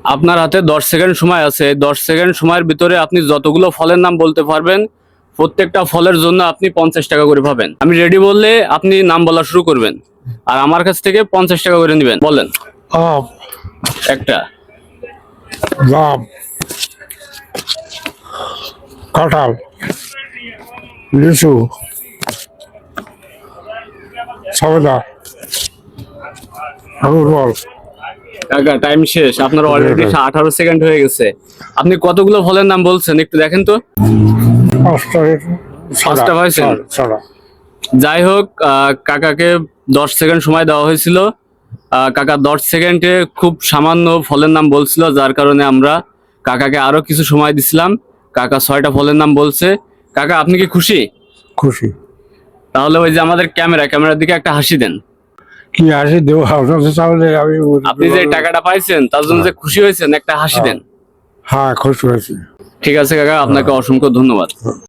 আপনার হাতে 10 সেকেন্ড সময় আছে। 10 সেকেন্ড সময়ের ভিতরে আপনি যতগুলো ফলের নাম বলতে পারবেন, প্রত্যেকটা ফলের জন্য আপনি 50 টাকা করে পাবেন। আমি রেডি বললে আপনি নাম বলা শুরু করবেন, আর আমার কাছ থেকে 50 টাকা করে নেবেন। বলেন। আম, একটা, জাম, কাঁঠাল, লিচু, সবেদা, আঙুর ফল। কাকা টাইম শেষ। আপনার অলরেডি 18 সেকেন্ড হয়ে গেছে। আপনি কতগুলো ফলের নাম বলছেন একটু দেখেন তো। পাঁচটা পাইছেন? যাই হোক, কাকাকে 10 সেকেন্ড সময় দেওয়া হয়েছিল। কাকা 10 সেকেন্ডে খুব সামান্য ফলের নাম বলছিল, যার কারণে আমরা কাকাকে আরো কিছু সময় দিছিলাম। কাকা 6টা ফলের নাম বলছে। কাকা আপনি কি খুশি? খুশি। তাহলে ওই যে আমাদের ক্যামেরার দিকে একটা হাসি দেন। কি হাসি দেবো আপনার তাহলে আমি আপনি যে টাকাটা পাইছেন তার জন্য যে খুশি হয়েছেন, একটা হাসি দেন। হ্যাঁ খুশি হয়েছি। ঠিক আছে কাকা, আপনাকে অসংখ্য ধন্যবাদ।